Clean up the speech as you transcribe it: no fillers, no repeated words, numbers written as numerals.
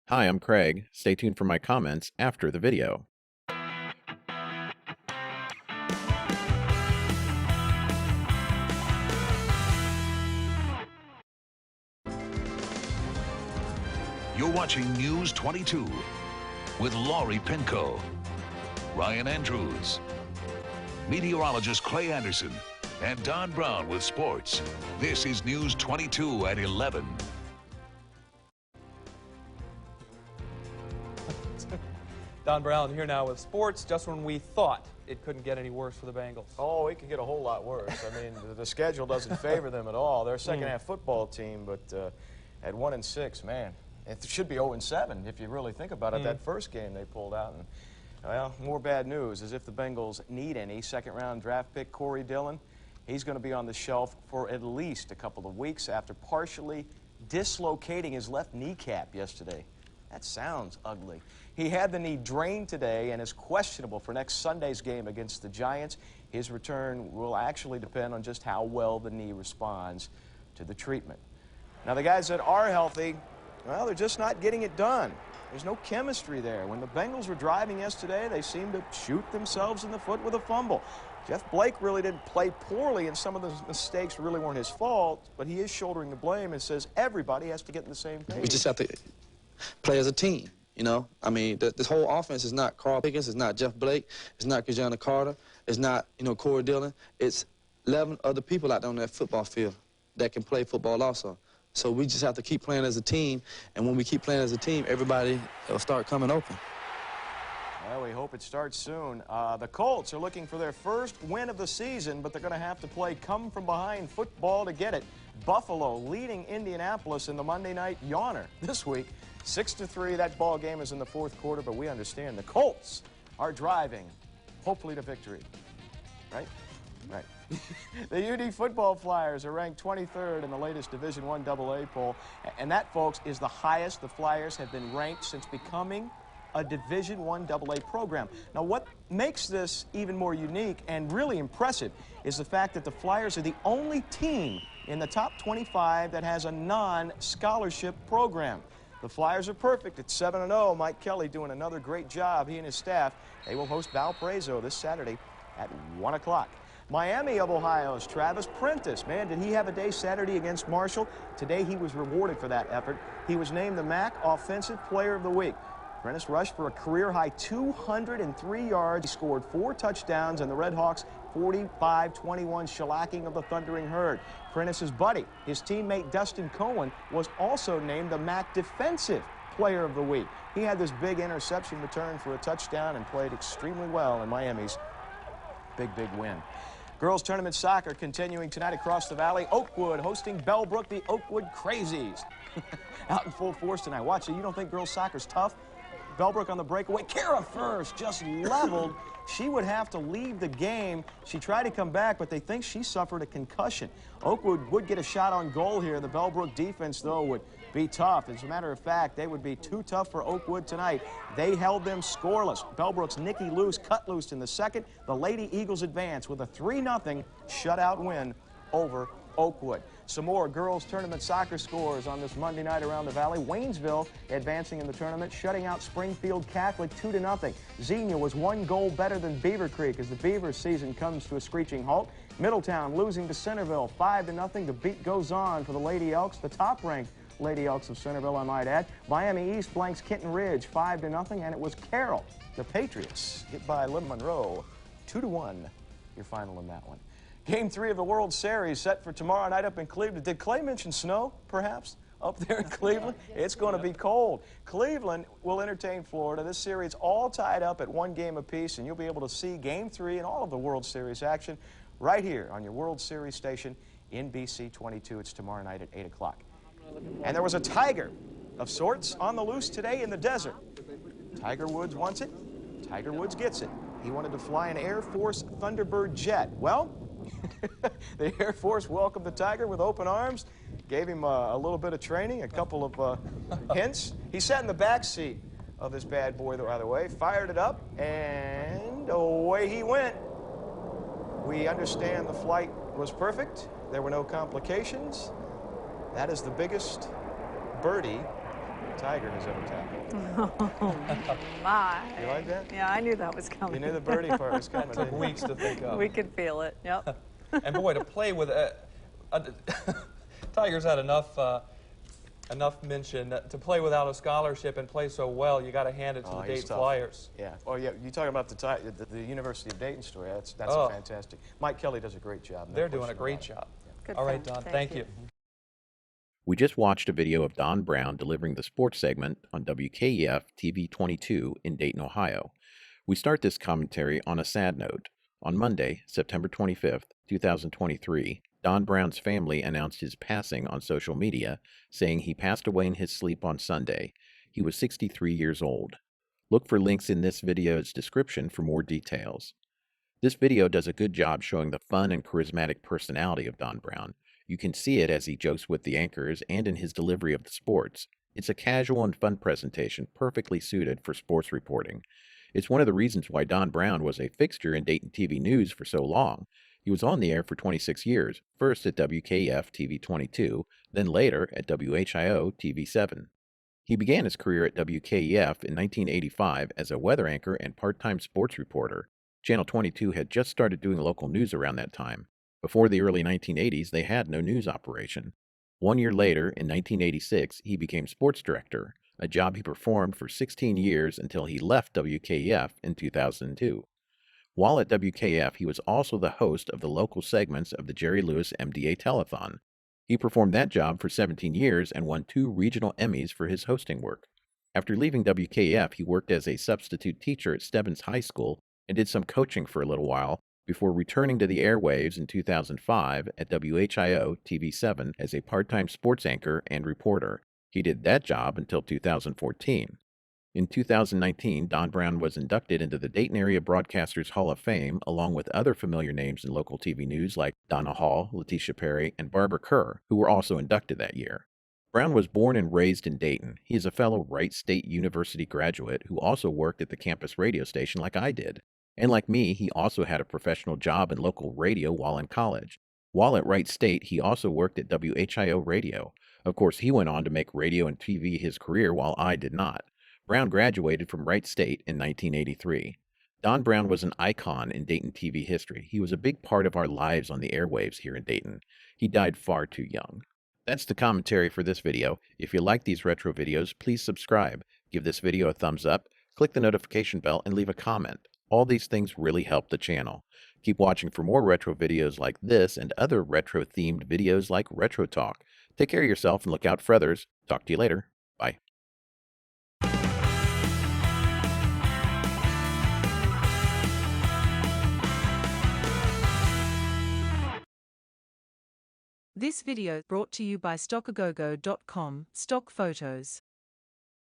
Hi, I'm Craig. Stay tuned for my comments after the video. You're watching News 22 with Laurie Pinko, Ryan Andrews, meteorologist Clay Anderson, and Don Brown with sports. This is News 22 at 11. Don Brown here now with sports, just when we thought it couldn't get any worse for the Bengals. Oh, it could get a whole lot worse. I mean, the schedule doesn't favor them at all. They're a second-half football team, but at 1-6, man, it should be 0-7 if you really think about it. That first game they pulled out, and well, more bad news. As if the Bengals need any second-round draft pick Corey Dillon. He's going to be on the shelf for at least a couple of weeks after partially dislocating his left kneecap yesterday. That sounds ugly. He had the knee drained today and is questionable for next Sunday's game against the Giants. His return will actually depend on just how well the knee responds to the treatment. Now, the guys that are healthy, well, they're just not getting it done. There's no chemistry there. When the Bengals were driving yesterday, they seemed to shoot themselves in the foot with a fumble. Jeff Blake really didn't play poorly, and some of those mistakes really weren't his fault, but he is shouldering the blame and says everybody has to get in the same page. We just have to play as a team, you know? I mean, this whole offense is not Carl Pickens, it's not Jeff Blake, it's not Kajana Carter, it's not, Corey Dillon. It's 11 other people out there on that football field that can play football also. So we just have to keep playing as a team, and when we keep playing as a team, everybody will start coming open. Well, we hope it starts soon. The Colts are looking for their first win of the season, but they're going to have to play come-from-behind football to get it. Buffalo leading Indianapolis in the Monday night yawner this week. 6-3, that ball game is in the fourth quarter, but we understand the Colts are driving, hopefully to victory. Right? Right. The UD football Flyers are ranked 23rd in the latest Division I AA poll, and that, folks, is the highest the Flyers have been ranked since becoming a Division I AA program. Now, what makes this even more unique and really impressive is the fact that the Flyers are the only team in the top 25 that has a non-scholarship program. The Flyers are perfect at 7-0. Mike Kelly doing another great job. He and his staff, they will host Valparaiso this Saturday at 1 o'clock. Miami of Ohio's Travis Prentice. Man, did he have a day Saturday against Marshall? Today he was rewarded for that effort. He was named the MAC Offensive Player of the Week. Prentice rushed for a career-high 203 yards. He scored 4 touchdowns, and the Red Hawks 45-21 shellacking of the Thundering Herd. Prentice's buddy, his teammate Dustin Cohen, was also named the MAC Defensive Player of the Week. He had this big interception return for a touchdown and played extremely well in Miami's big win. Girls tournament soccer continuing tonight across the valley. Oakwood hosting Bellbrook, the Oakwood Crazies. Out in full force tonight. Watch it. You don't think girls soccer's tough? Bellbrook on the breakaway. Kara first just leveled. She would have to leave the game. She tried to come back, but they think she suffered a concussion. Oakwood would get a shot on goal here. The Bellbrook defense, though, would be tough. As a matter of fact, they would be too tough for Oakwood tonight. They held them scoreless. Bellbrook's Nikki Luce cut loose in the second. The Lady Eagles advance with a 3-0 shutout win over Oakwood. Some more girls tournament soccer scores on this Monday night around the valley. Waynesville advancing in the tournament, shutting out Springfield Catholic 2-0. Xenia was 1 goal better than Beaver Creek as the Beavers season comes to a screeching halt. Middletown losing to Centerville 5-0. The beat goes on for the Lady Elks, the top-ranked Lady Elks of Centerville, I might add. Miami East blanks Kenton Ridge 5-0, and it was Carroll, the Patriots, hit by Lynn Monroe 2-1. Your final in that one. Game 3 of the World Series set for tomorrow night up in Cleveland. Did Clay mention snow, perhaps, up there in Cleveland? It's going to be cold. Cleveland will entertain Florida. This series all tied up at 1 game apiece, and you'll be able to see Game 3 and all of the World Series action right here on your World Series station, NBC 22. It's tomorrow night at 8 o'clock. And there was a tiger of sorts on the loose today in the desert. Tiger Woods wants it. Tiger Woods gets it. He wanted to fly an Air Force Thunderbird jet. Well, the Air Force welcomed the Tiger with open arms, gave him a little bit of training, a couple of hints. He sat in the back seat of this bad boy, by the way, fired it up, and away he went. We understand the flight was perfect. There were no complications. That is the biggest birdie Tiger has ever tackled. Oh, my. You like that? Yeah, I knew that was coming. You knew the birdie part was coming. It took weeks to think of. We could feel it, yep. And boy, to play with Tiger's had enough mention to play without a scholarship and play so well. You got to hand it to the he's Dayton tough. Flyers. Yeah. Oh, yeah. You talking about the University of Dayton story? That's Oh. fantastic. Mike Kelly does a great job. no They're doing a question great about it. job. Good All right, time. Don. Thank you. We just watched a video of Don Brown delivering the sports segment on WKEF-TV 22 in Dayton, Ohio. We start this commentary on a sad note. On Monday, September 25th, 2023, Don Brown's family announced his passing on social media, saying he passed away in his sleep on Sunday. He was 63 years old. Look for links in this video's description for more details. This video does a good job showing the fun and charismatic personality of Don Brown. You can see it as he jokes with the anchors and in his delivery of the sports. It's a casual and fun presentation perfectly suited for sports reporting. It's one of the reasons why Don Brown was a fixture in Dayton TV news for so long. He was on the air for 26 years, first at WKEF-TV 22, then later at WHIO-TV 7. He began his career at WKEF in 1985 as a weather anchor and part-time sports reporter. Channel 22 had just started doing local news around that time. Before the early 1980s, they had no news operation. 1 year later, in 1986, he became sports director, a job he performed for 16 years until he left WKEF in 2002. While at WKEF, he was also the host of the local segments of the Jerry Lewis MDA Telethon. He performed that job for 17 years and won 2 regional Emmys for his hosting work. After leaving WKEF, he worked as a substitute teacher at Stebbins High School and did some coaching for a little while before returning to the airwaves in 2005 at WHIO-TV 7 as a part-time sports anchor and reporter. He did that job until 2014. In 2019, Don Brown was inducted into the Dayton Area Broadcasters Hall of Fame, along with other familiar names in local TV news like Donna Hall, Letitia Perry, and Barbara Kerr, who were also inducted that year. Brown was born and raised in Dayton. He is a fellow Wright State University graduate who also worked at the campus radio station like I did. And like me, he also had a professional job in local radio while in college. While at Wright State, he also worked at WHIO Radio. Of course, he went on to make radio and TV his career while I did not. Brown graduated from Wright State in 1983. Don Brown was an icon in Dayton TV history. He was a big part of our lives on the airwaves here in Dayton. He died far too young. That's the commentary for this video. If you like these retro videos, please subscribe, give this video a thumbs up, click the notification bell, and leave a comment. All these things really help the channel. Keep watching for more retro videos like this and other retro-themed videos like Retro Talk. Take care of yourself and look out for others. Talk to you later. Bye. This video brought to you by StockAgogo.com, Stock Photos.